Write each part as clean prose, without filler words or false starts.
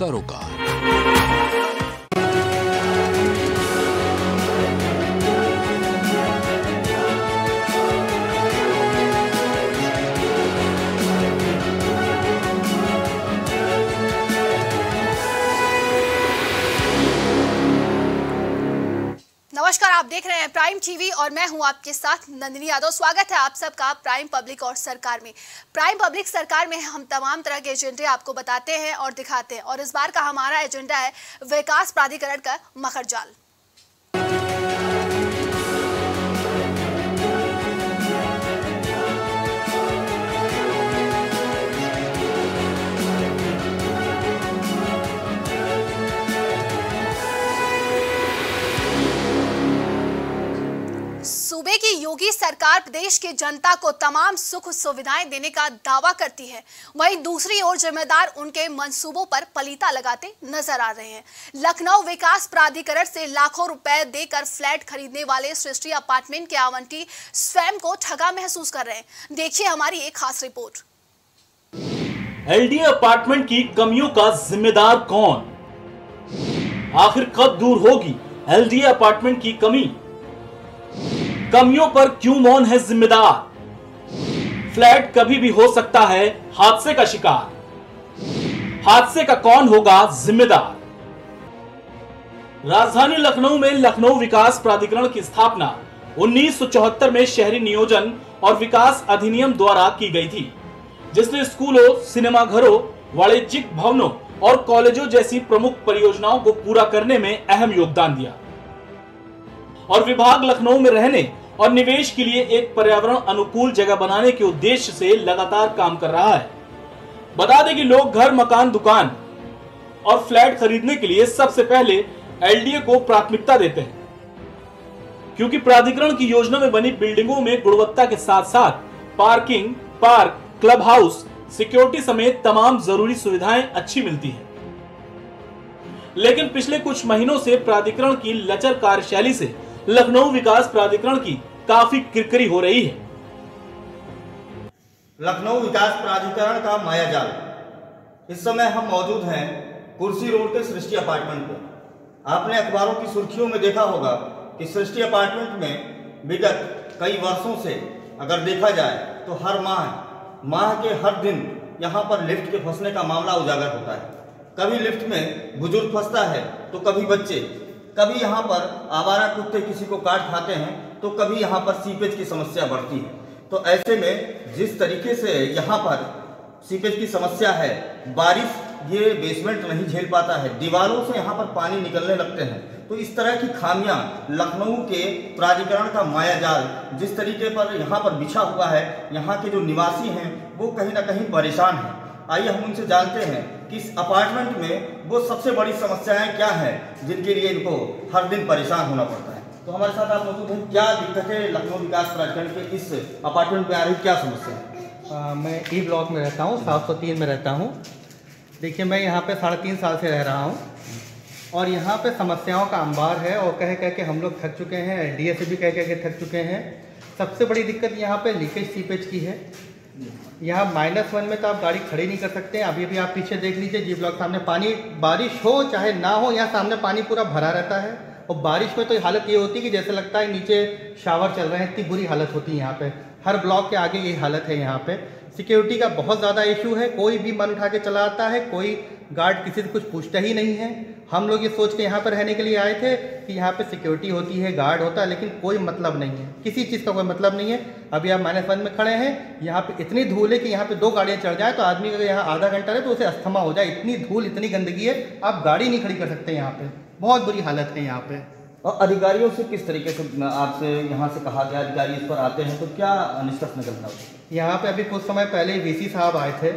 सरोकार। नमस्कार, आप देख रहे हैं प्राइम टीवी और मैं हूं आपके साथ नंदिनी यादव। स्वागत है आप सबका प्राइम पब्लिक और सरकार में। प्राइम पब्लिक सरकार में हम तमाम तरह के एजेंडे आपको बताते हैं और दिखाते हैं, और इस बार का हमारा एजेंडा है विकास प्राधिकरण का मकर जाल। सूबे की योगी सरकार प्रदेश की जनता को तमाम सुख सुविधाएं देने का दावा करती है, वहीं दूसरी ओर जिम्मेदार उनके मंसूबों पर पलीता लगाते नजर आ रहे हैं। लखनऊ विकास प्राधिकरण से लाखों रुपए देकर फ्लैट खरीदने वाले सृष्टि अपार्टमेंट के आवंटी स्वयं को ठगा महसूस कर रहे हैं। देखिए हमारी एक खास रिपोर्ट। एलडीए अपार्टमेंट की कमियों का जिम्मेदार कौन? आखिर कब दूर होगी एलडीए अपार्टमेंट की कमी? कमियों पर क्यों मौन है जिम्मेदार? फ्लैट कभी भी हो सकता है हादसे का शिकार। हादसे का कौन होगा जिम्मेदार? राजधानी लखनऊ में लखनऊ विकास प्राधिकरण की स्थापना 1974 में शहरी नियोजन और विकास अधिनियम द्वारा की गई थी, जिसने स्कूलों, सिनेमाघरों, वाणिज्यिक भवनों और कॉलेजों जैसी प्रमुख परियोजनाओं को पूरा करने में अहम योगदान दिया। और विभाग लखनऊ में रहने और निवेश के लिए एक पर्यावरण अनुकूल जगह बनाने के उद्देश्य से लगातार काम कर रहा है। बता दें कि लोग घर, मकान, दुकान और फ्लैट खरीदने के लिए सबसे पहले एलडीए को प्राथमिकता देते हैं, क्योंकि प्राधिकरण की योजना में बनी बिल्डिंगों में गुणवत्ता के साथ साथ parking, park, club house, security समेत तमाम जरूरी सुविधाएं अच्छी मिलती हैं। लेकिन पिछले कुछ महीनों से प्राधिकरण की लचर कार्यशैली से लखनऊ विकास प्राधिकरण की काफी किरकिरी हो रही है। लखनऊ विकास प्राधिकरण का मायाजाल। इस समय हम मौजूद हैं कुर्सी रोड के सृष्टि अपार्टमेंट पर। आपने अखबारों की सुर्खियों में देखा होगा कि सृष्टि अपार्टमेंट में विगत कई वर्षों से अगर देखा जाए तो हर माह के हर दिन यहाँ पर लिफ्ट के फंसने का मामला उजागर होता है। कभी लिफ्ट में बुजुर्ग फंसता है तो कभी बच्चे, कभी यहाँ पर आवारा कुत्ते किसी को काट खाते हैं तो कभी यहाँ पर सीपेज की समस्या बढ़ती है। तो ऐसे में जिस तरीके से यहाँ पर सीपेज की समस्या है, बारिश ये बेसमेंट नहीं झेल पाता है, दीवारों से यहाँ पर पानी निकलने लगते हैं। तो इस तरह की खामियां लखनऊ के प्राधिकरण का मायाजाल जिस तरीके पर यहाँ पर बिछा हुआ है, यहाँ के जो निवासी हैं वो कहीं ना कहीं परेशान हैं। आइए हम उनसे जानते हैं कि इस अपार्टमेंट में वो सबसे बड़ी समस्याएं क्या हैं जिनके लिए इनको हर दिन परेशान होना पड़ता है। तो हमारे साथ आप मौजूद हैं। क्या दिक्कतें लखनऊ विकास प्राधिकरण के इस अपार्टमेंट में आ रही, क्या समस्या है? मैं ई ब्लॉक में रहता हूँ, 703 में रहता हूँ। देखिए, मैं यहाँ पे 3.5 साल से रह रहा हूँ और यहाँ पे समस्याओं का अंबार है और कह के हम लोग थक चुके हैं, एलडीए से भी कह के थक चुके हैं। सबसे बड़ी दिक्कत यहाँ पे लीकेज सीपेज की है। यहाँ -1 में तो आप गाड़ी खड़ी नहीं कर सकते। अभी भी आप पीछे देख लीजिए, जी ब्लॉक सामने पानी, बारिश हो चाहे ना हो, यहाँ सामने पानी पूरा भरा रहता है। और बारिश में तो हालत ये होती है कि जैसे लगता है नीचे शावर चल रहे हैं, इतनी बुरी हालत होती है यहाँ पे। हर ब्लॉक के आगे यही हालत है। यहाँ पे सिक्योरिटी का बहुत ज़्यादा इशू है। कोई भी मन उठा के चला आता है, कोई गार्ड किसी से कुछ पूछता ही नहीं है। हम लोग ये सोच के यहाँ पर रहने के लिए आए थे कि यहाँ पे सिक्योरिटी होती है, गार्ड होता है, लेकिन कोई मतलब नहीं है, किसी चीज़ का कोई मतलब नहीं है। अभी आप -1 में खड़े हैं, यहाँ पे इतनी धूल है कि यहाँ पे 2 गाड़ियाँ चढ़ जाए तो आदमी अगर यहाँ आधा घंटा रहे तो उसे अस्थमा हो जाए। इतनी धूल, इतनी गंदगी है, आप गाड़ी नहीं खड़ी कर सकते यहाँ पे। बहुत बुरी हालत है यहाँ पे। और अधिकारियों से किस तरीके से आपसे यहाँ से कहा गया, अधिकारी इस पर आते हैं तो क्या निष्कर्ष निकलता है? यहाँ पे अभी कुछ समय पहले वीसी साहब आए थे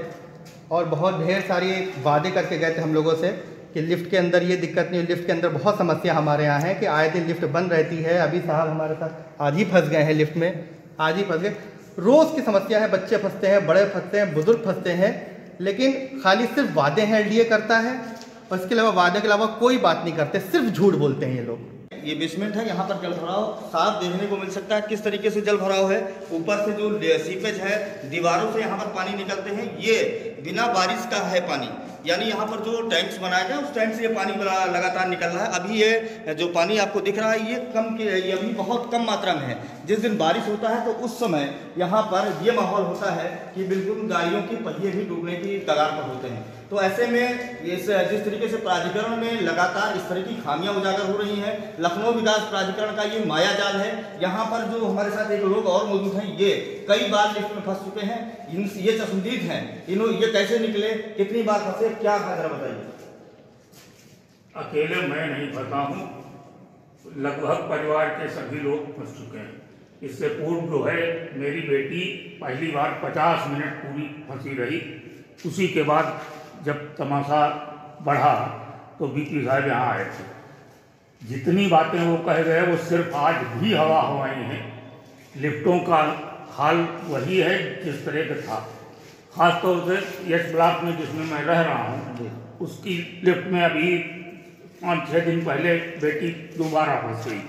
और बहुत ढेर सारी वादे करके गए थे हम लोगों से कि लिफ्ट के अंदर ये दिक्कत नहीं, लिफ्ट के अंदर बहुत समस्या हमारे यहाँ है कि आए दिन लिफ्ट बंद रहती है। अभी साहब हमारे साथ आज ही फंस गए हैं लिफ्ट में, आज ही फंस गए। रोज़ की समस्या है, बच्चे फंसते हैं, बड़े फंसते हैं, बुजुर्ग फंसते हैं, लेकिन खाली सिर्फ वादे हैं एलडीए करता है और इसके अलावा वादे के अलावा कोई बात नहीं करते, सिर्फ झूठ बोलते हैं ये लोग। ये बेसमेंट है, यहाँ पर जल भराव साफ देखने को मिल सकता है किस तरीके से जल भराव है। ऊपर से जो सीपेज है, दीवारों से यहाँ पर पानी निकलते हैं। ये बिना बारिश का है पानी, यानी यहाँ पर जो टैंक्स बनाया गया उस टैंक से ये पानी लगातार निकल रहा है। अभी ये जो पानी आपको दिख रहा है ये अभी बहुत कम मात्रा में है। जिस दिन बारिश होता है तो उस समय यहाँ पर ये माहौल होता है कि बिल्कुल गाड़ियों के पहिए भी डूबने की कगार पर होते हैं। तो ऐसे में जिस तरीके से प्राधिकरण में लगातार इस तरह की खामियां उजागर हो रही हैं, लखनऊ विकास प्राधिकरण का ये माया जाल है। यहाँ पर जो हमारे साथ एक लोग और मौजूद हैं, ये कई बार लिफ्ट में फंस चुके हैं, ये चश्मदीद हैं, ये कैसे निकले, कितनी बार फंसे, क्या जरा बताइए। अकेले मैं नहीं फंसा हूँ, लगभग परिवार के सभी लोग फंस चुके हैं। इससे पूर्व जो है मेरी बेटी पहली बार 50 मिनट पूरी फंसी रही। उसी के बाद जब तमाशा बढ़ा तो बीपी साहब यहाँ आए थे। जितनी बातें वो कह गए वो सिर्फ आज भी हवा हवाई हैं। लिफ्टों का हाल वही है जिस तरह का था। खासतौर से यश ब्लॉक में जिसमें मैं रह रहा हूँ, उसकी लिफ्ट में अभी 5-6 दिन पहले बेटी दोबारा फंस गई।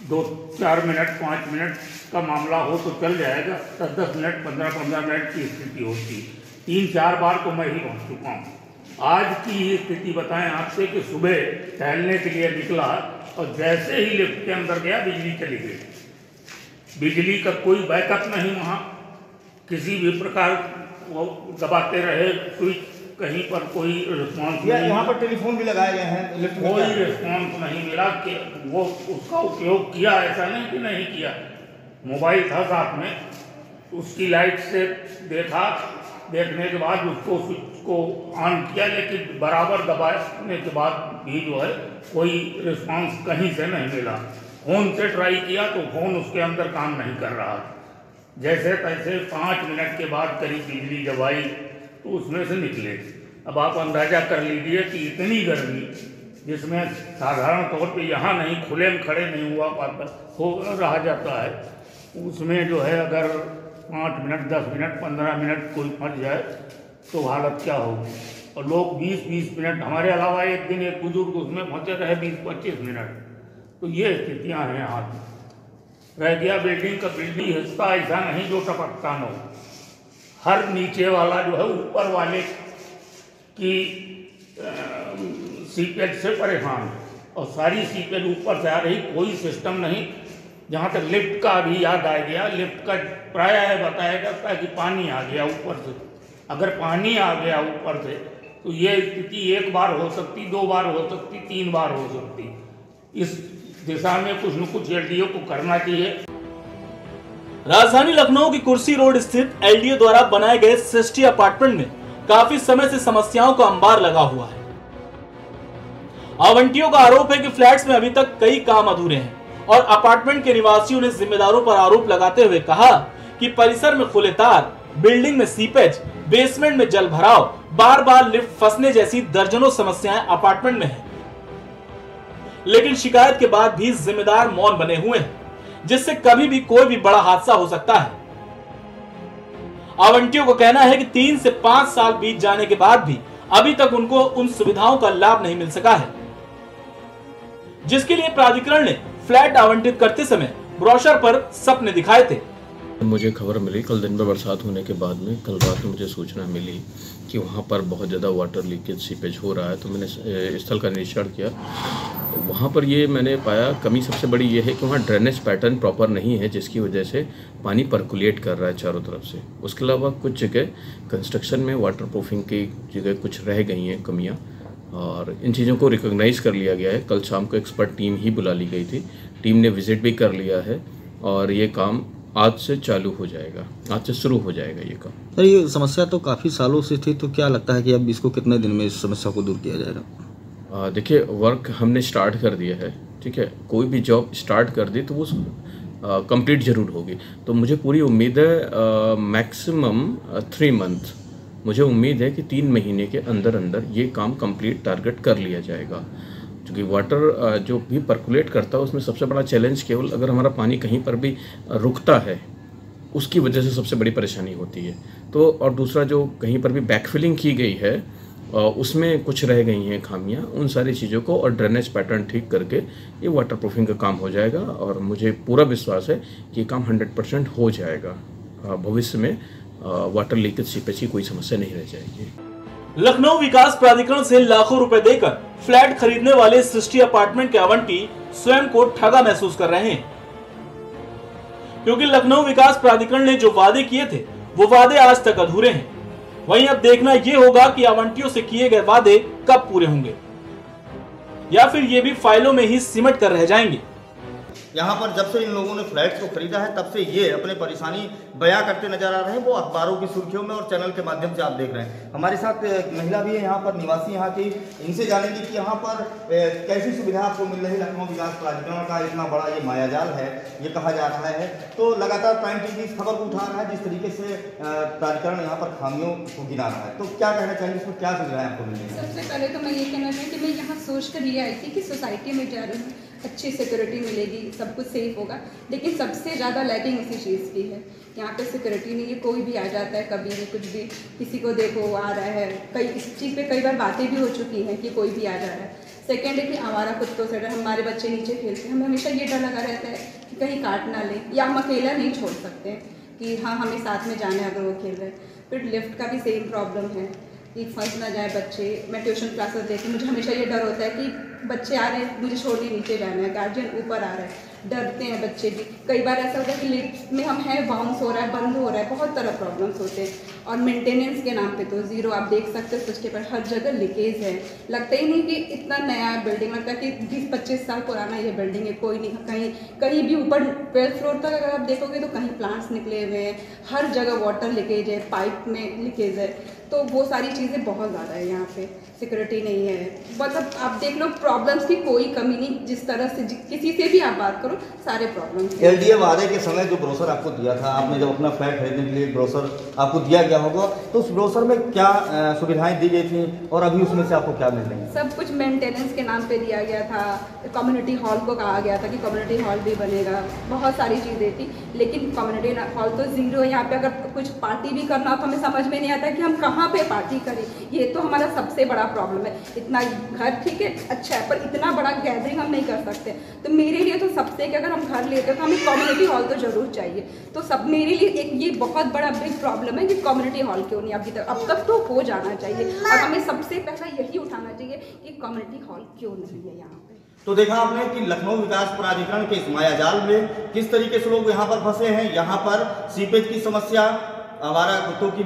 2-4 मिनट 5 मिनट का मामला हो तो चल जाएगा, 10-10 मिनट 15-15 मिनट की स्थिति होती। 3-4 बार तो मैं ही पहुँच चुका हूँ। आज की ही स्थिति बताएं आपसे कि सुबह टहलने के लिए निकला और जैसे ही लिफ्ट के अंदर गया बिजली चली गई। बिजली का कोई बैकअप नहीं वहाँ, किसी भी प्रकार वो दबाते रहे स्विच, कहीं पर कोई रिस्पॉन्स नहीं। यहाँ पर टेलीफोन भी लगाए गए हैं, लिफ्ट में कोई रिस्पॉन्स नहीं मिला कि वो उसका उपयोग किया, ऐसा नहीं कि नहीं किया। मोबाइल था साथ में, उसकी लाइट से देखने के बाद उसको स्विच को ऑन किया, लेकिन बराबर दबाने के बाद भी जो है कोई रिस्पॉन्स कहीं से नहीं मिला। फ़ोन से ट्राई किया तो फ़ोन उसके अंदर काम नहीं कर रहा। जैसे तैसे 5 मिनट के बाद करीब बिजली जब आई तो उसमें से निकले। अब आप अंदाज़ा कर लीजिए कि इतनी गर्मी जिसमें साधारण तौर पे यहाँ नहीं, खुले में खड़े नहीं हो रहा जाता है, उसमें जो है अगर 5 मिनट 10 मिनट 15 मिनट कोई फंस जाए तो हालत क्या होगी। और लोग 20-20 मिनट, हमारे अलावा एक दिन एक बुजुर्ग उसमें फंसे रहे 20-25 मिनट। तो ये स्थितियाँ हैं यहाँ की। रह गया बिल्डिंग का बिल्डिंग हिस्सा ऐसा नहीं जो टपकता न हो। हर नीचे वाला जो है ऊपर वाले की सीपेज से परेशान है और सारी सीपेज ऊपर से आ रही, कोई सिस्टम नहीं। जहाँ तक लिफ्ट का भी याद आ गया, लिफ्ट का प्रायः बताया जाता है कि पानी आ गया ऊपर से। अगर पानी आ गया ऊपर से तो ये स्थिति 1 बार हो सकती, 2 बार हो सकती, 3 बार हो सकती। इस दिशा में कुछ न कुछ एलडीओ को करना चाहिए। राजधानी लखनऊ की कुर्सी रोड स्थित एलडीओ द्वारा बनाए गए सृष्टि अपार्टमेंट में काफी समय से समस्याओं का अंबार लगा हुआ है। आवंटियों का आरोप है कि फ्लैट्स में अभी तक कई काम अधूरे हैं और अपार्टमेंट के निवासियों ने जिम्मेदारों पर आरोप लगाते हुए कहा कि परिसर में खुले तार, बिल्डिंग में सीपेज, बेसमेंट में जल भराव, बार बार लिफ्ट फंसने जैसी दर्जनों समस्याएं अपार्टमेंट में हैं। लेकिन शिकायत के बाद भी जिम्मेदार मौन बने हुए हैं, जिससे कभी भी कोई भी बड़ा हादसा हो सकता है। आवंटियों को कहना है कि 3 से 5 साल बीत जाने के बाद भी अभी तक उनको उन सुविधाओं का लाभ नहीं मिल सका है, जिसके लिए प्राधिकरण ने फ्लैट आवंटित करते समय ब्रोशर पर सपने दिखाए थे। मुझे खबर मिली कल दिन में बरसात होने के बाद में, कल रात में मुझे सूचना मिली कि वहाँ पर बहुत ज़्यादा वाटर लीकेज सीपेज हो रहा है। तो मैंने स्थल का निरीक्षण किया। वहाँ पर ये मैंने पाया कमी सबसे बड़ी ये है कि वहाँ ड्रेनेज पैटर्न प्रॉपर नहीं है, जिसकी वजह से पानी पर्कुलेट कर रहा है चारों तरफ से। उसके अलावा कुछ जगह कंस्ट्रक्शन में वाटर प्रूफिंग की जगह कुछ रह गई हैं कमियाँ, और इन चीज़ों को रिकॉग्नाइज कर लिया गया है। कल शाम को एक्सपर्ट टीम ही बुला ली गई थी, टीम ने विजिट भी कर लिया है और ये काम आज से चालू हो जाएगा, आज से शुरू हो जाएगा ये काम। सर, ये समस्या तो काफ़ी सालों से थी, तो क्या लगता है कि अब इसको कितने दिन में इस समस्या को दूर किया जाएगा? देखिए, वर्क हमने स्टार्ट कर दिया है, ठीक है। कोई भी जॉब स्टार्ट कर दी तो वो कंप्लीट ज़रूर होगी। तो मुझे पूरी उम्मीद है मैक्सिमम 3 मंथ, मुझे उम्मीद है कि 3 महीने के अंदर अंदर ये काम कंप्लीट टारगेट कर लिया जाएगा। क्योंकि वाटर जो भी पर्कुलेट करता है उसमें सबसे बड़ा चैलेंज केवल अगर हमारा पानी कहीं पर भी रुकता है, उसकी वजह से सबसे बड़ी परेशानी होती है। तो और दूसरा जो कहीं पर भी बैकफिलिंग की गई है उसमें कुछ रह गई हैं खामियां, उन सारी चीज़ों को और ड्रेनेज पैटर्न ठीक करके ये वाटर प्रूफिंग का काम हो जाएगा। और मुझे पूरा विश्वास है कि ये काम 100% हो जाएगा भविष्य में। वाटर लीकेज सीपेज की कोई समस्या नहीं रह जाएगी। लखनऊ विकास प्राधिकरण से लाखों रुपए देकर फ्लैट खरीदने वाले सृष्टि अपार्टमेंट के आवंटी स्वयं को ठगा महसूस कर रहे हैं, क्योंकि लखनऊ विकास प्राधिकरण ने जो वादे किए थे वो वादे आज तक अधूरे हैं। वहीं अब देखना ये होगा कि आवंटियों से किए गए वादे कब पूरे होंगे या फिर ये भी फाइलों में ही सिमट कर रह जाएंगे। यहाँ पर जब से इन लोगों ने फ्लैट्स को खरीदा है तब से ये अपने परेशानी बयां करते नजर आ रहे हैं। वो अखबारों की सुर्खियों में और चैनल के माध्यम से आप देख रहे हैं। हमारे साथ एक महिला भी है यहाँ पर, निवासी यहाँ की। इनसे जानेंगे कि यहाँ पर कैसी सुविधा आपको मिल रही है। लखनऊ विकास प्राधिकरण का इतना बड़ा ये मायाजाल है, ये कहा जा रहा है, तो लगातार प्राइम टीवी इस खबर को उठा रहा है जिस तरीके से प्राधिकरण यहाँ पर खामियों को गिना रहा है। तो क्या कहना चाहेंगे, इसमें क्या सुविधाएं आपको मिल रही है? सबसे पहले तो मैं ये कहना चाहूँ कि मैं यहाँ सोच कर ये आई थी कि सोसाइटी में जा रही हूँ, अच्छी सिक्योरिटी मिलेगी, सब कुछ सेफ होगा, लेकिन सबसे ज़्यादा लैकिंग इसी चीज़ की है। यहाँ पे सिक्योरिटी नहीं है, कोई भी आ जाता है कभी भी, कुछ भी, किसी को देखो आ रहा है। कई इस चीज़ पे कई बार बातें भी हो चुकी हैं कि कोई भी आ जा रहा है। सेकेंड है कि हमारा कुत्तों से डर, हमारे बच्चे नीचे खेलते हैं, हमें हमेशा ये डर लगा रहता है कि कहीं काट ना ले, या हम अकेला नहीं छोड़ सकते कि हाँ हमें साथ में जाना है अगर वो खेल रहे हैं। फिर लिफ्ट का भी सेम प्रॉब्लम है कि फंस ना जाए बच्चे। मैं ट्यूशन क्लासेस देती हूँ, मुझे हमेशा ये डर होता है कि बच्चे आ रहे हैं, मुझे छोड़ के नीचे जाना है, गार्जियन ऊपर आ रहा है, डरते हैं बच्चे भी। कई बार ऐसा होता है कि लिफ्ट में हम हैं, बाउंस हो रहा है, बंद हो रहा है, बहुत तरह प्रॉब्लम्स होते हैं। और मेंटेनेंस के नाम पे तो ज़ीरो, आप देख सकते हो उसके पर हर जगह लीकेज है। लगता ही नहीं कि इतना नया बिल्डिंग, लगता है कि 20-25 साल पुराना ये बिल्डिंग है। कोई नहीं, कहीं भी ऊपर 12th फ्लोर तक अगर आप देखोगे तो कहीं प्लांट्स निकले हुए हैं, हर जगह वाटर लीकेज है, पाइप में लीकेज है। तो वो सारी चीज़ें बहुत ज़्यादा है यहाँ पे। सिक्योरिटी नहीं है, मतलब आप देख लो प्रॉब्लम्स की कोई कमी नहीं। जिस तरह से किसी से भी आप बात करो, सारे प्रॉब्लम्स। एलडीए वादे के समय जो ब्रोशर आपको दिया था, आपने जब अपना फ्लैट खरीदने के लिए ब्रोशर आपको दिया गया होगा, तो उस ब्रोशर में क्या सुविधाएं दी गई थी और अभी उसमें से आपको क्या मिल रही है? सब कुछ मेंटेनेंस के नाम पे दिया गया था। कम्युनिटी हॉल को कहा गया था कि कम्युनिटी हॉल भी बनेगा, बहुत सारी चीज़ें थी, लेकिन कम्युनिटी हॉल तो ज़ीरो है। यहाँ पे अगर कुछ पार्टी भी करना हो तो हमें समझ में नहीं आता कि हम कहाँ पे पार्टी करें। ये तो हमारा सबसे बड़ा प्रॉब्लम है। इतना घर ठीक है, अच्छा है, पर इतना बड़ा गैदरिंग हम नहीं कर सकते। तो मेरे लिए तो सबसे कि अगर हम घर लेते हैं तो हमें कम्युनिटी हॉल तो जरूर चाहिए। तो सब मेरे लिए एक ये बहुत बड़ा बिग प्रॉब्लम है कि कम्युनिटी हॉल क्यों नहीं अभी तक, अब तक तो हो जाना चाहिए। और हमें सबसे पहला यही उठाना चाहिए कि कम्युनिटी हॉल क्यों नहीं है यहाँ पे। तो देखा आपने कि लखनऊ विकास प्राधिकरण के इस मायाजाल में किस तरीके से लोग यहाँ पर फंसे हैं। यहाँ पर सीपेज की समस्या, आवारा कुत्तों की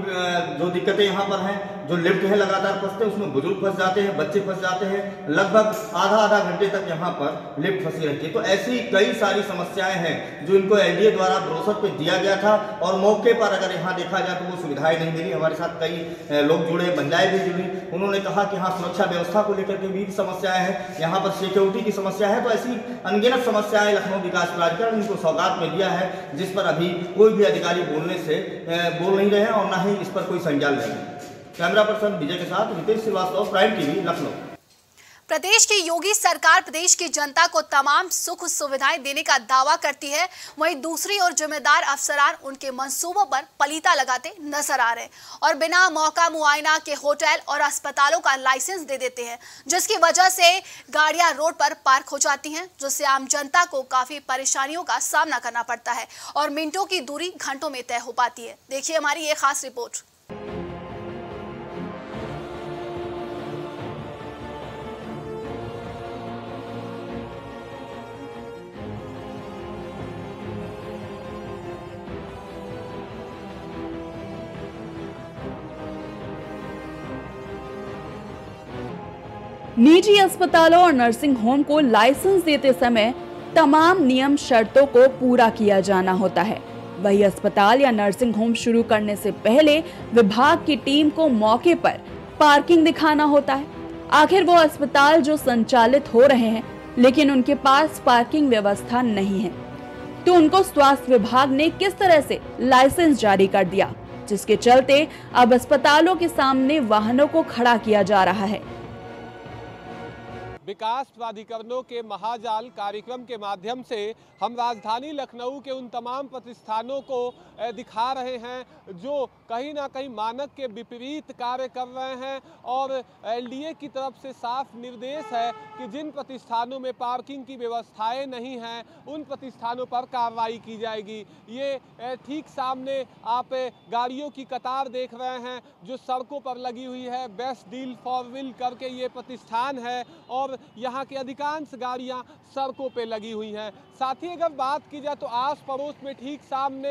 जो दिक्कतें यहाँ पर हैं, जो लिफ्ट है लगातार फंसते हैं, उसमें बुजुर्ग फंस जाते हैं, बच्चे फंस जाते हैं, लगभग आधा घंटे तक यहाँ पर लिफ्ट फंसी रहती है। तो ऐसी कई सारी समस्याएं हैं जो इनको एलडीए द्वारा ब्रोशर पे दिया गया था और मौके पर अगर यहाँ देखा जाए तो वो सुविधाएं नहीं मिली। हमारे साथ कई लोग जुड़े, महिलाएं भी जुड़ी, उन्होंने कहा कि हाँ सुरक्षा व्यवस्था को लेकर के भी समस्याएं हैं, यहाँ पर सिक्योरिटी की समस्या है। तो ऐसी अनगिनत समस्याएं लखनऊ विकास प्राधिकरण इनको सौगात में दिया है, जिस पर अभी कोई भी अधिकारी बोल नहीं रहे हैं और ना ही इस पर कोई संज्ञान ले रहे हैं। कैमरा पर्सन विजय के साथ रितेश श्रीवास्तव, प्राइम टीवी, लखनऊ। प्रदेश की योगी सरकार प्रदेश की जनता को तमाम सुख सुविधाएं देने का दावा करती है, वहीं दूसरी ओर जिम्मेदार अफसरान उनके मंसूबों पर पलीता लगाते नजर आ रहे हैं और बिना मौका मुआयना के होटल और अस्पतालों का लाइसेंस दे देते हैं, जिसकी वजह से गाड़ियां रोड पर पार्क हो जाती हैं, जिससे आम जनता को काफी परेशानियों का सामना करना पड़ता है और मिनटों की दूरी घंटों में तय हो पाती है। देखिए हमारी ये खास रिपोर्ट। निजी अस्पतालों और नर्सिंग होम को लाइसेंस देते समय तमाम नियम शर्तों को पूरा किया जाना होता है। वही अस्पताल या नर्सिंग होम शुरू करने से पहले विभाग की टीम को मौके पर पार्किंग दिखाना होता है। आखिर वो अस्पताल जो संचालित हो रहे हैं लेकिन उनके पास पार्किंग व्यवस्था नहीं है, तो उनको स्वास्थ्य विभाग ने किस तरह से लाइसेंस जारी कर दिया, जिसके चलते अब अस्पतालों के सामने वाहनों को खड़ा किया जा रहा है। विकास प्राधिकरणों के महाजाल कार्यक्रम के माध्यम से हम राजधानी लखनऊ के उन तमाम प्रतिष्ठानों को दिखा रहे हैं जो कहीं ना कहीं मानक के विपरीत कार्य कर रहे हैं और एलडीए की तरफ से साफ निर्देश है कि जिन प्रतिष्ठानों में पार्किंग की व्यवस्थाएं नहीं हैं उन प्रतिष्ठानों पर कार्रवाई की जाएगी। ये ठीक सामने आप गाड़ियों की कतार देख रहे हैं जो सड़कों पर लगी हुई है। बेस्ट डील फॉर व्हील करके ये प्रतिष्ठान है और यहाँ की अधिकांश गाड़ियाँ सड़कों पे लगी हुई हैं। साथ ही अगर बात की जाए तो आस पड़ोस में ठीक सामने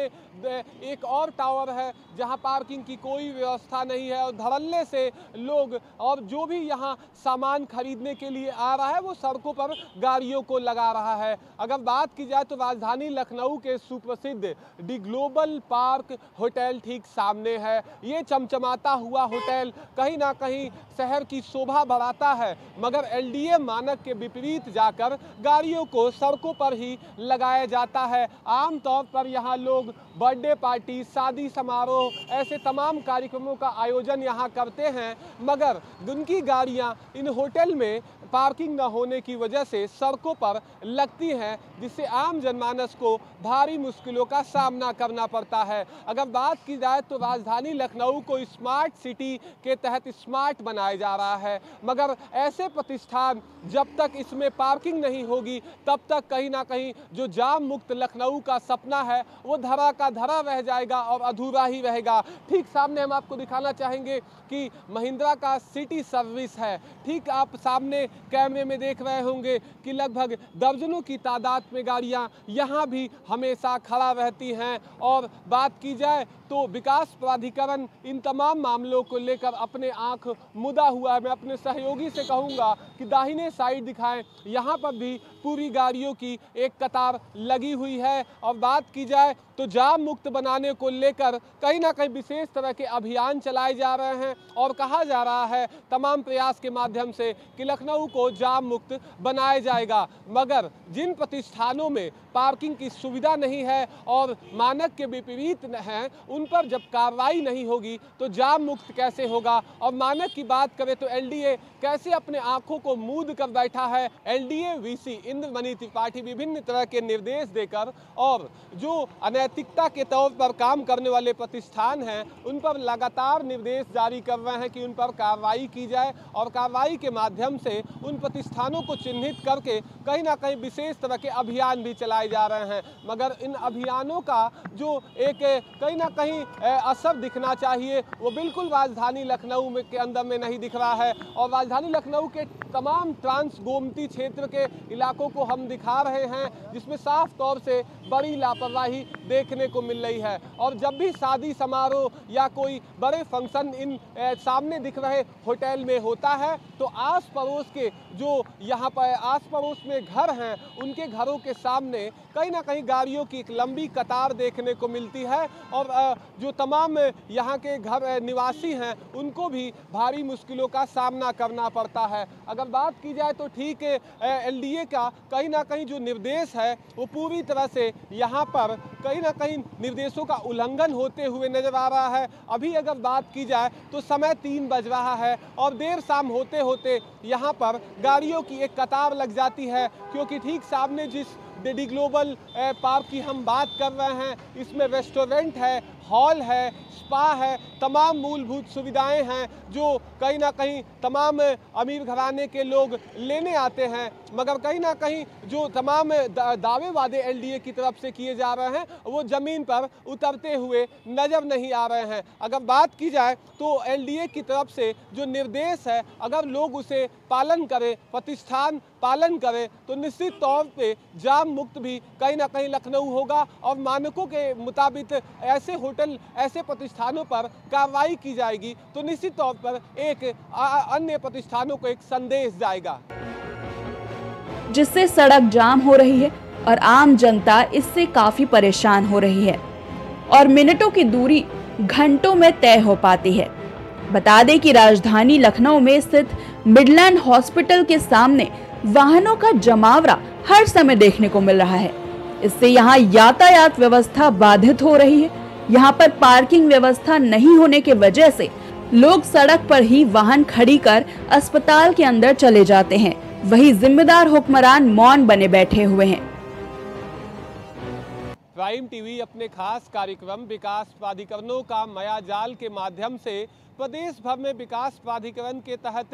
एक और टावर है जहाँ पार्किंग की कोई व्यवस्था नहीं है और धड़ल्ले से लोग और जो भी यहाँ सामान खरीदने के लिए आ रहा है वो सड़कों पर गाड़ियों को लगा रहा है। अगर बात की जाए तो राजधानी लखनऊ के सुप्रसिद्ध दी ग्लोबल पार्क होटल ठीक सामने है। ये चमचमाता हुआ होटल कहीं ना कहीं शहर की शोभा बढ़ाता है, मगर एलडीए मानक के विपरीत जाकर गाड़ियों को सड़कों पर ही लगाया जाता है। आमतौर पर यहाँ लोग बर्थडे पार्टी, शादी समारोह, ऐसे तमाम कार्यक्रमों का आयोजन यहाँ करते हैं, मगर उनकी गाड़ियाँ इन होटल में पार्किंग न होने की वजह से सड़कों पर लगती हैं, जिससे आम जनमानस को भारी मुश्किलों का सामना करना पड़ता है। अगर बात की जाए तो राजधानी लखनऊ को स्मार्ट सिटी के तहत स्मार्ट बनाया जा रहा है, मगर ऐसे प्रतिष्ठान जब तक इसमें पार्किंग नहीं होगी तब तक कहीं ना कहीं जो जाम मुक्त लखनऊ का सपना है वो धरा का धरा रह जाएगा और अधूरा ही रहेगा। ठीक सामने हम आपको दिखाना चाहेंगे कि महिंद्रा का सिटी सर्विस है। ठीक आप सामने कैमरे में देख रहे होंगे कि लगभग दर्जनों की तादाद में गाड़ियां यहां भी हमेशा खड़ा रहती हैं। और बात की जाए तो विकास प्राधिकरण इन तमाम मामलों को लेकर अपने आंख मुदा हुआ है। मैं अपने सहयोगी से कहूंगा कि दाहिने साइड दिखाएं, यहां पर भी पूरी गाड़ियों की एक कतार लगी हुई है। और बात की जाए तो जाम मुक्त बनाने को लेकर कहीं ना कहीं विशेष तरह के अभियान चलाए जा रहे हैं और कहा जा रहा है तमाम प्रयास के माध्यम से कि लखनऊ को जाम मुक्त बनाया जाएगा, मगर जिन प्रतिष्ठानों में पार्किंग की सुविधा नहीं है और मानक के विपरीत हैं उन पर जब कार्रवाई नहीं होगी तो जाम मुक्त कैसे होगा। और मानक की बात करें तो एलडीए कैसे अपने आंखों को मूंद कर बैठा है। एलडीए वीसी इंद्रमणि त्रिपाठी विभिन्न तरह के निर्देश देकर और जो अनैतिकता के तौर पर काम करने वाले प्रतिष्ठान हैं उन पर लगातार निर्देश जारी कर रहे हैं कि उन पर कार्रवाई की जाए और कार्रवाई के माध्यम से उन प्रतिष्ठानों को चिन्हित करके कहीं ना कहीं विशेष तरह के अभियान भी चलाए जा रहे हैं। मगर इन अभियानों का जो एक कहीं ना कहीं असर दिखना चाहिए वो बिल्कुल राजधानी लखनऊ में के अंदर में नहीं दिख रहा है। और राजधानी लखनऊ के तमाम ट्रांस गोमती क्षेत्र के इलाकों को हम दिखा रहे हैं जिसमें साफ तौर से बड़ी लापरवाही देखने को मिल रही है। और जब भी शादी समारोह या कोई बड़े फंक्शन इन सामने दिख रहे होटल में होता है तो आस पड़ोस के जो यहाँ पर आस पड़ोस में घर हैं उनके घरों के सामने कहीं ना कहीं गाड़ियों की एक लंबी कतार देखने को मिलती है और जो तमाम यहाँ के घर निवासी हैं उनको भी भारी मुश्किलों का सामना करना पड़ता है। अगर बात की जाए तो ठीक एलडीए का कहीं ना कहीं जो निर्देश है वो पूरी तरह से यहाँ पर कहीं ना कहीं निर्देशों का उल्लंघन होते हुए नजर आ रहा है। अभी अगर बात की जाए तो समय 3 बज रहा है और देर शाम होते होते यहाँ पर गाड़ियों की एक कतार लग जाती है, क्योंकि ठीक सामने जिस दी ग्लोबल पार्क की हम बात कर रहे हैं इसमें रेस्टोरेंट है, हॉल है, स्पा है, तमाम मूलभूत सुविधाएं हैं जो कहीं ना कहीं तमाम अमीर घराने के लोग लेने आते हैं, मगर कहीं ना कहीं जो तमाम दावे वादे एलडीए की तरफ से किए जा रहे हैं वो ज़मीन पर उतरते हुए नज़र नहीं आ रहे हैं। अगर बात की जाए तो एलडीए की तरफ से जो निर्देश है अगर लोग उसे पालन करें, प्रतिष्ठान पालन करें तो निश्चित तौर पे जाम मुक्त भी कहीं ना कहीं लखनऊ होगा और मानकों के मुताबिक ऐसे होटल, ऐसे प्रतिष्ठानों पर कार्रवाई की जाएगी तो निश्चित तौर पर एक अन्य प्रतिष्ठानों को एक संदेश जाएगा, जिससे सड़क जाम हो रही है और आम जनता इससे काफी परेशान हो रही है और मिनटों की दूरी घंटों में तय हो पाती है। बता दें कि राजधानी लखनऊ में स्थित मिडलैंड हॉस्पिटल के सामने वाहनों का जमावड़ा हर समय देखने को मिल रहा है। इससे यहाँ यातायात व्यवस्था बाधित हो रही है। यहाँ पर पार्किंग व्यवस्था नहीं होने के वजह से लोग सड़क पर ही वाहन खड़ी कर अस्पताल के अंदर चले जाते हैं। वही जिम्मेदार हुक्मरान मौन बने बैठे हुए हैं। प्राइम टीवी अपने खास कार्यक्रम विकास प्राधिकरणों का मायाजाल के माध्यम से प्रदेश भर में विकास प्राधिकरण के तहत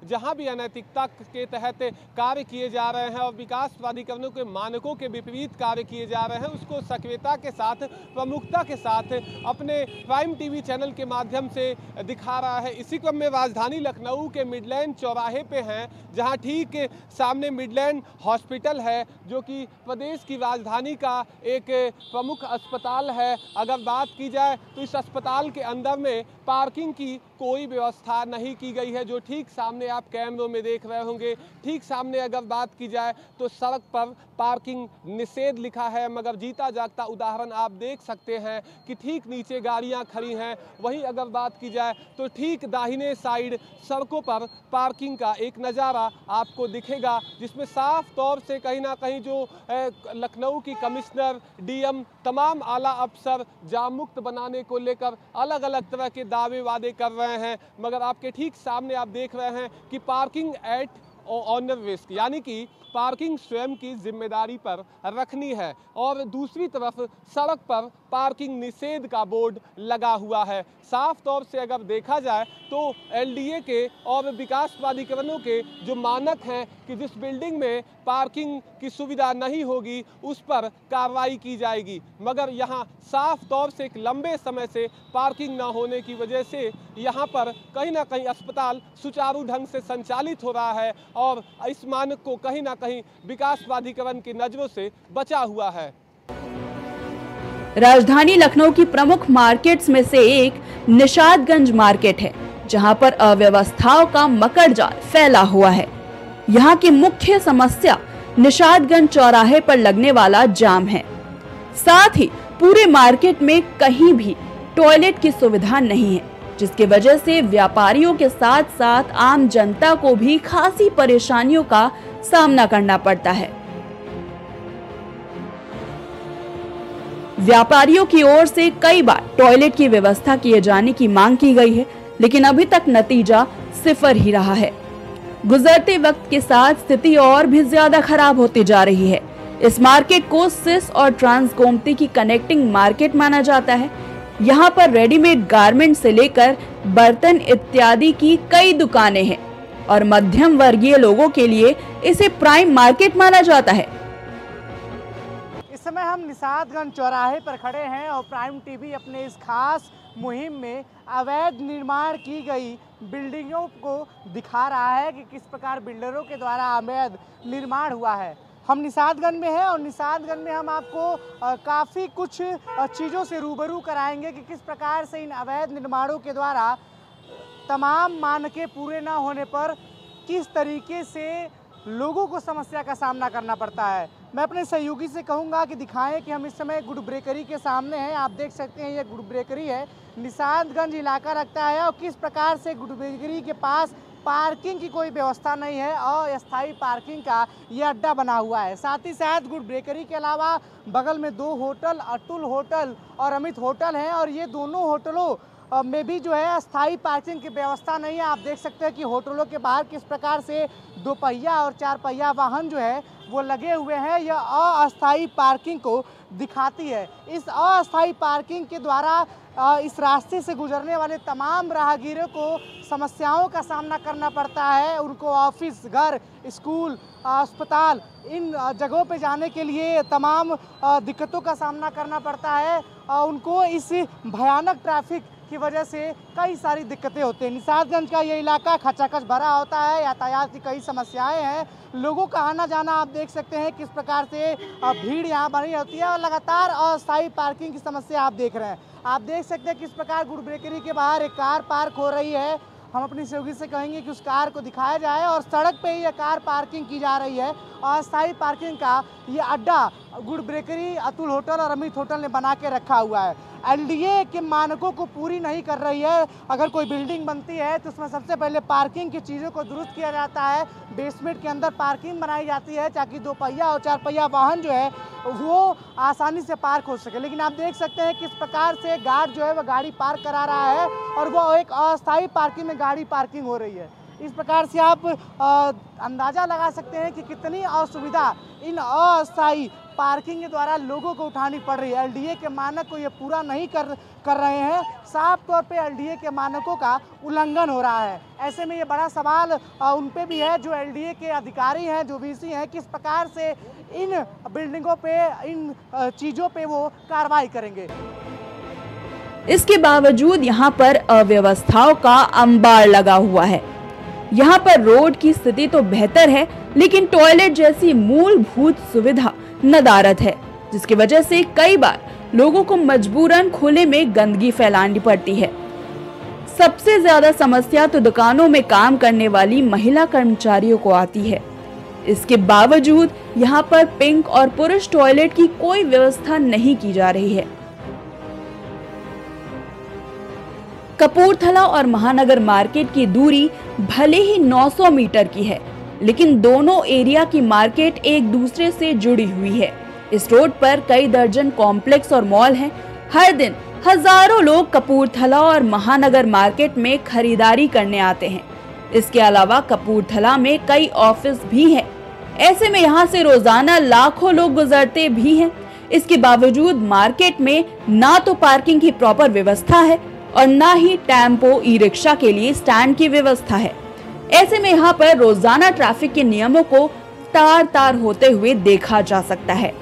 जहां भी अनैतिकता के तहत कार्य किए जा रहे हैं और विकास प्राधिकरणों के मानकों के विपरीत कार्य किए जा रहे हैं, उसको सक्रियता के साथ, प्रमुखता के साथ अपने प्राइम टीवी चैनल के माध्यम से दिखा रहा है। इसी क्रम में राजधानी लखनऊ के मिडलैंड चौराहे पे हैं, जहां ठीक सामने मिडलैंड हॉस्पिटल है, जो कि प्रदेश की राजधानी का एक प्रमुख अस्पताल है। अगर बात की जाए तो इस अस्पताल के अंदर में पार्किंग की कोई व्यवस्था नहीं की गई है, जो ठीक सामने आप कैमरों में देख रहे होंगे। ठीक सामने अगर बात की जाए तो सड़क पर पार्किंग निषेध लिखा है, मगर जीता जागता उदाहरण आप देख सकते हैं कि ठीक नीचे गाड़ियां खड़ी हैं। वहीं अगर बात की जाए तो ठीक दाहिने साइड सड़कों पर पार्किंग का एक नज़ारा आपको दिखेगा, जिसमें साफ तौर से कहीं ना कहीं जो लखनऊ की कमिश्नर, डीएम, तमाम आला अफसर जाम मुक्त बनाने को लेकर अलग अलग तरह के दावे वादे कर रहे हैं। मगर आपके ठीक सामने आप देख रहे हैं कि पार्किंग एट ऑनर रिस्क, यानी कि पार्किंग स्वयं की जिम्मेदारी पर रखनी है, और दूसरी तरफ सड़क पर पार्किंग निषेध का बोर्ड लगा हुआ है। साफ तौर से अगर देखा जाए तो एलडीए के और विकास प्राधिकरणों के जो मानक हैं कि जिस बिल्डिंग में पार्किंग की सुविधा नहीं होगी उस पर कार्रवाई की जाएगी, मगर यहाँ साफ तौर से एक लंबे समय से पार्किंग न होने की वजह से यहाँ पर कहीं ना कहीं अस्पताल सुचारू ढंग से संचालित हो रहा है और इस मानक को कहीं ना कहीं विकास प्राधिकरण की नजरों से बचा हुआ है। राजधानी लखनऊ की प्रमुख मार्केट्स में से एक निशादगंज मार्केट है, जहां पर अव्यवस्थाओं का मकड़जाल फैला हुआ है। यहां की मुख्य समस्या निशादगंज चौराहे पर लगने वाला जाम है। साथ ही पूरे मार्केट में कहीं भी टॉयलेट की सुविधा नहीं है, जिसकी वजह से व्यापारियों के साथ साथ आम जनता को भी खासी परेशानियों का सामना करना पड़ता है। व्यापारियों की ओर से कई बार टॉयलेट की व्यवस्था किए जाने की मांग की गई है, लेकिन अभी तक नतीजा सिफर ही रहा है। गुजरते वक्त के साथ स्थिति और भी ज्यादा खराब होती जा रही है। इस मार्केट को सिस और ट्रांस गोमती की कनेक्टिंग मार्केट माना जाता है। यहाँ पर रेडीमेड गारमेंट से लेकर बर्तन इत्यादि की कई दुकानें हैं और मध्यम वर्गीय लोगों के लिए इसे प्राइम मार्केट माना जाता है। इस समय हम निशादगंज चौराहे पर खड़े हैं और प्राइम टीवी अपने इस खास मुहिम में अवैध निर्माण की गई बिल्डिंगों को दिखा रहा है कि किस प्रकार बिल्डरों के द्वारा अवैध निर्माण हुआ है। हम निशादगंज में हैं और निशादगंज में हम आपको काफ़ी कुछ चीज़ों से रूबरू कराएंगे कि किस प्रकार से इन अवैध निर्माणों के द्वारा तमाम मानकें पूरे ना होने पर किस तरीके से लोगों को समस्या का सामना करना पड़ता है। मैं अपने सहयोगी से कहूंगा कि दिखाएं कि हम इस समय गुड ब्रेकरी के सामने हैं। आप देख सकते हैं ये गुड ब्रेकरी है, निशादगंज इलाका रखता है और किस प्रकार से गुड ब्रेकरी के पास पार्किंग की कोई व्यवस्था नहीं है और अस्थायी पार्किंग का ये अड्डा बना हुआ है। साथ ही साथ गुड ब्रेकरी के अलावा बगल में दो होटल, अतुल होटल और अमित होटल हैं और ये दोनों होटलों में भी जो है अस्थायी पार्किंग की व्यवस्था नहीं है। आप देख सकते हैं कि होटलों के बाहर किस प्रकार से 2 पहिया और 4 पहिया वाहन जो है वो लगे हुए हैं। यह अस्थायी पार्किंग को दिखाती है। इस अस्थायी पार्किंग के द्वारा इस रास्ते से गुजरने वाले तमाम राहगीरों को समस्याओं का सामना करना पड़ता है। उनको ऑफिस, घर, स्कूल, अस्पताल इन जगहों पे जाने के लिए तमाम दिक्कतों का सामना करना पड़ता है। उनको इस भयानक ट्रैफिक की वजह से कई सारी दिक्कतें होती हैं। निशादगंज का ये इलाका खचाखच भरा होता है, यातायात की कई समस्याएं हैं, लोगों का आना जाना आप देख सकते हैं किस प्रकार से भीड़ यहाँ बनी होती है और लगातार अस्थायी पार्किंग की समस्या आप देख रहे हैं। आप देख सकते हैं किस प्रकार गुड ब्रेकरी के बाहर एक कार पार्क हो रही है। हम अपनी सहयोगी से कहेंगे कि उस कार को दिखाया जाए और सड़क पे ही यह कार पार्किंग की जा रही है। अस्थायी पार्किंग का ये अड्डा गुड ब्रेकरी, अतुल होटल और अमित होटल ने बना के रखा हुआ है। एलडीए के मानकों को पूरी नहीं कर रही है। अगर कोई बिल्डिंग बनती है तो उसमें सबसे पहले पार्किंग की चीज़ों को दुरुस्त किया जाता है। बेसमेंट के अंदर पार्किंग बनाई जाती है ताकि 2 पहिया और 4 पहिया वाहन जो है वो आसानी से पार्क हो सके। लेकिन आप देख सकते हैं किस प्रकार से गार्ड जो है वो गाड़ी पार्क करा रहा है और वो एक अस्थायी पार्किंग में गाड़ी पार्किंग हो रही है। इस प्रकार से आप अंदाज़ा लगा सकते हैं कि कितनी असुविधा इन अस्थायी पार्किंग के द्वारा लोगों को उठानी पड़ रही है। एलडीए के मानक को ये पूरा नहीं कर रहे हैं, साफ तौर पे एलडीए के मानकों का उल्लंघन हो रहा है। ऐसे में ये बड़ा सवाल उन पे भी है जो एलडीए के अधिकारी हैं, जो वीसी हैं, किस प्रकार से इन बिल्डिंगों पे, इन चीज़ों पे वो कार्रवाई करेंगे। इसके बावजूद यहाँ पर अव्यवस्थाओं का अंबार लगा हुआ है। यहाँ पर रोड की स्थिति तो बेहतर है, लेकिन टॉयलेट जैसी मूलभूत सुविधा नदारद है, जिसकी वजह से कई बार लोगों को मजबूरन खुले में गंदगी फैलानी पड़ती है। सबसे ज्यादा समस्या तो दुकानों में काम करने वाली महिला कर्मचारियों को आती है। इसके बावजूद यहाँ पर पिंक और पुरुष टॉयलेट की कोई व्यवस्था नहीं की जा रही है। कपूरथला और महानगर मार्केट की दूरी भले ही 900 मीटर की है, लेकिन दोनों एरिया की मार्केट एक दूसरे से जुड़ी हुई है। इस रोड पर कई दर्जन कॉम्प्लेक्स और मॉल हैं। हर दिन हजारों लोग कपूरथला और महानगर मार्केट में खरीदारी करने आते हैं। इसके अलावा कपूरथला में कई ऑफिस भी हैं। ऐसे में यहाँ से रोजाना लाखों लोग गुजरते भी हैं। इसके बावजूद मार्केट में ना तो पार्किंग की प्रॉपर व्यवस्था है और ना ही टेम्पो, ई रिक्शा के लिए स्टैंड की व्यवस्था है। ऐसे में यहाँ पर रोजाना ट्रैफिक के नियमों को तार होते हुए देखा जा सकता है।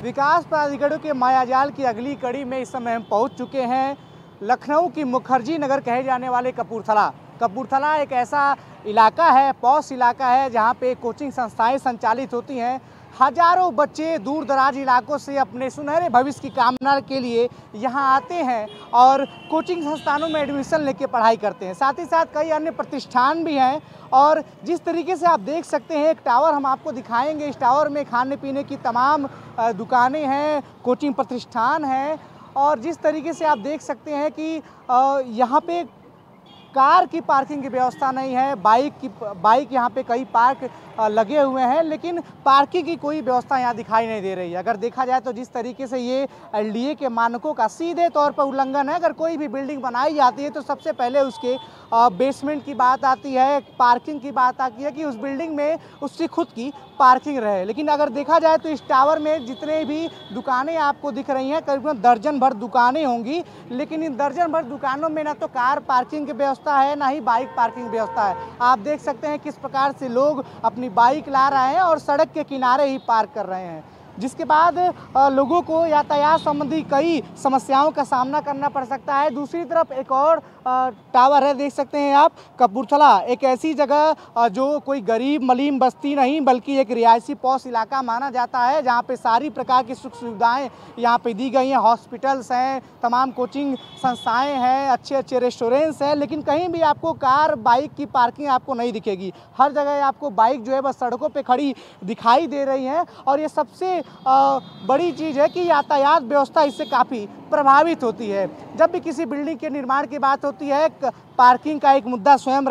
विकास प्राधिकरणों के मायाजाल की अगली कड़ी में इस समय हम पहुंच चुके हैं लखनऊ की मुखर्जी नगर कहे जाने वाले कपूरथला। कपूरथला एक ऐसा इलाका है, पॉश इलाका है, जहां पे कोचिंग संस्थाएं संचालित होती हैं। हजारों बच्चे दूर दराज इलाकों से अपने सुनहरे भविष्य की कामना के लिए यहाँ आते हैं और कोचिंग संस्थानों में एडमिशन लेके पढ़ाई करते हैं। साथ ही साथ कई अन्य प्रतिष्ठान भी हैं और जिस तरीके से आप देख सकते हैं, एक टावर हम आपको दिखाएंगे। इस टावर में खाने पीने की तमाम दुकानें हैं, कोचिंग प्रतिष्ठान हैं और जिस तरीके से आप देख सकते हैं कि यहाँ पे कार की पार्किंग की व्यवस्था नहीं है। बाइक यहाँ पे कई पार्क लगे हुए हैं, लेकिन पार्किंग की कोई व्यवस्था यहाँ दिखाई नहीं दे रही है। अगर देखा जाए तो जिस तरीके से ये एलडीए के मानकों का सीधे तौर पर उल्लंघन है। अगर कोई भी बिल्डिंग बनाई जाती है तो सबसे पहले उसके बेसमेंट की बात आती है, पार्किंग की बात आती है कि उस बिल्डिंग में उसकी खुद की पार्किंग रहे। लेकिन अगर देखा जाए तो इस टावर में जितने भी दुकानें आपको दिख रही हैं, करीबन दर्जन भर दुकानें होंगी, लेकिन इन दर्जन भर दुकानों में ना तो कार पार्किंग की व्यवस्था है, ना ही बाइक पार्किंग व्यवस्था है। आप देख सकते हैं किस प्रकार से लोग अपनी बाइक ला रहे हैं और सड़क के किनारे ही पार्क कर रहे हैं, जिसके बाद लोगों को यातायात संबंधी कई समस्याओं का सामना करना पड़ सकता है। दूसरी तरफ एक और टावर है, देख सकते हैं आप। कपूरथला एक ऐसी जगह जो कोई गरीब मलीम बस्ती नहीं बल्कि एक रिहायशी पॉश इलाका माना जाता है, जहाँ पे सारी प्रकार की सुख सुविधाएं यहाँ पे दी गई हैं। हॉस्पिटल्स हैं, तमाम कोचिंग संस्थाएं हैं, अच्छे अच्छे रेस्टोरेंट्स हैं, लेकिन कहीं भी आपको कार बाइक की पार्किंग आपको नहीं दिखेगी। हर जगह आपको बाइक जो है बस सड़कों पर खड़ी दिखाई दे रही है और ये सबसे बड़ी चीज़ है कि यातायात व्यवस्था इससे काफ़ी प्रभावित होती है। जब भी किसी बिल्डिंग के निर्माण की बात होती है, पार्किंग का एक मुद्दा स्वयं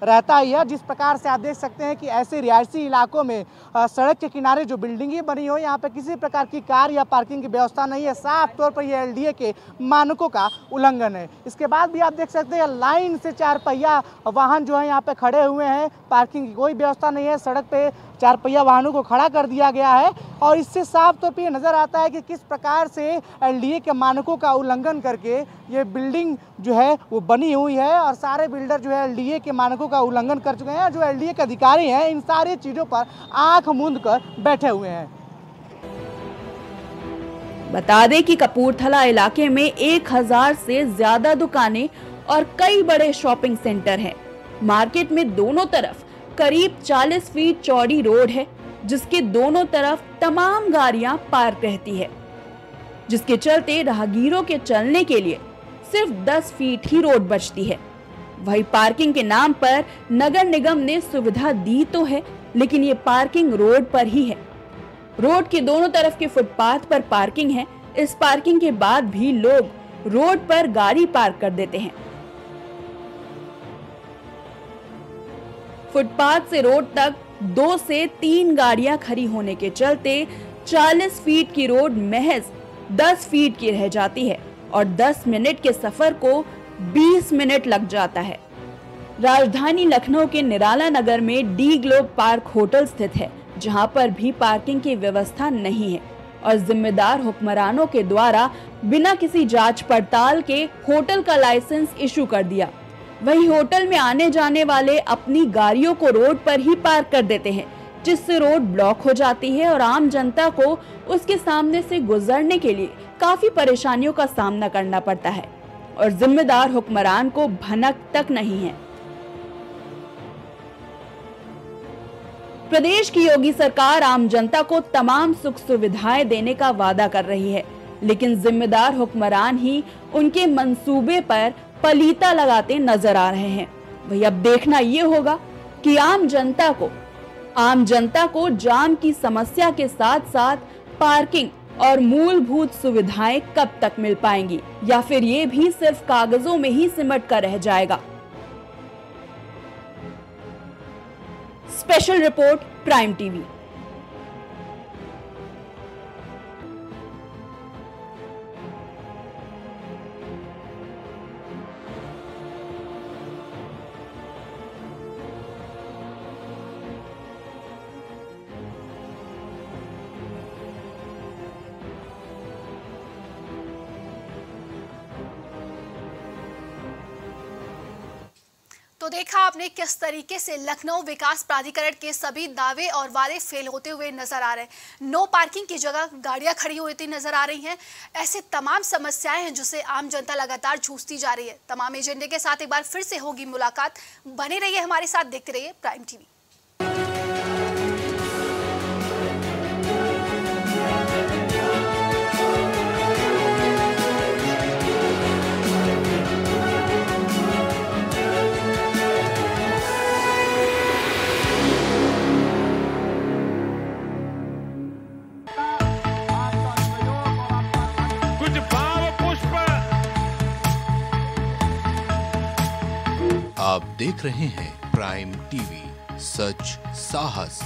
रहता ही है। जिस प्रकार से आप देख सकते हैं कि ऐसे रिहायशी इलाकों में सड़क के किनारे जो बिल्डिंगें बनी हो, यहाँ पे किसी प्रकार की कार या पार्किंग की व्यवस्था नहीं है। साफ तौर पर यह एलडीए के मानकों का उल्लंघन है। इसके बाद भी आप देख सकते हैं लाइन से 4 पहिया वाहन जो है यहाँ पे खड़े हुए हैं। पार्किंग की कोई व्यवस्था नहीं है, सड़क पे 4 पहिया वाहनों को खड़ा कर दिया गया है और इससे साफ तौर पर नज़र आता है कि किस प्रकार से एलडीए के मानकों का उल्लंघन करके ये बिल्डिंग जो है वो बनी हुई है और सारे बिल्डर जो है एलडीए के मानकों का उल्लंघन कर चुके हैं। जो एलडीए के अधिकारी हैं, इन सारी चीज़ों पर आंख मूंद कर बैठे हुए हैं। बता दें कि कपूरथला इलाके में 1000 से ज्यादा दुकानें और कई बड़े शॉपिंग सेंटर हैं। मार्केट में दोनों तरफ करीब 40 फीट चौड़ी रोड है, जिसके दोनों तरफ तमाम गाड़ियां पार्क रहती है, जिसके चलते राहगीरों के चलने के लिए सिर्फ 10 फीट ही रोड बचती है। वही पार्किंग के नाम पर नगर निगम ने सुविधा दी तो है, लेकिन ये पार्किंग रोड पर ही है। रोड के दोनों तरफ के फुटपाथ पर पार्किंग है। इस पार्किंग के बाद भी लोग रोड पर गाड़ी पार्क कर देते हैं। फुटपाथ से रोड तक 2 से 3 गाड़ियां खड़ी होने के चलते 40 फीट की रोड महज 10 फीट की रह जाती है और 10 मिनट के सफर को 20 मिनट लग जाता है। राजधानी लखनऊ के निराला नगर में डी ग्लोब पार्क होटल स्थित है, जहां पर भी पार्किंग की व्यवस्था नहीं है और जिम्मेदार हुक्मरानों के द्वारा बिना किसी जांच पड़ताल के होटल का लाइसेंस इशू कर दिया। वही होटल में आने जाने वाले अपनी गाड़ियों को रोड पर ही पार्क कर देते हैं, जिससे रोड ब्लॉक हो जाती है और आम जनता को उसके सामने से गुजरने के लिए काफी परेशानियों का सामना करना पड़ता है और जिम्मेदार हुक्मरान को भनक तक नहीं है। प्रदेश की योगी सरकार आम जनता को तमाम सुख सुविधाएं देने का वादा कर रही है, लेकिन जिम्मेदार हुक्मरान ही उनके मंसूबे पर पलीता लगाते नजर आ रहे हैं। वही अब देखना ये होगा कि आम जनता को जाम की समस्या के साथ साथ पार्किंग और मूलभूत सुविधाएं कब तक मिल पाएंगी, या फिर ये भी सिर्फ कागजों में ही सिमट कर रह जाएगा। Special report, prime TV. तो देखा आपने किस तरीके से लखनऊ विकास प्राधिकरण के सभी दावे और वादे फेल होते हुए नजर आ रहे हैं। नो पार्किंग की जगह गाड़ियां खड़ी होती नजर आ रही हैं। ऐसे तमाम समस्याएं हैं जिसे आम जनता लगातार जूझती जा रही है। तमाम एजेंडे के साथ एक बार फिर से होगी मुलाकात। बने रहिए हमारे साथ, देखते रहिए प्राइम टीवी। आप देख रहे हैं प्राइम टीवी, सच साहस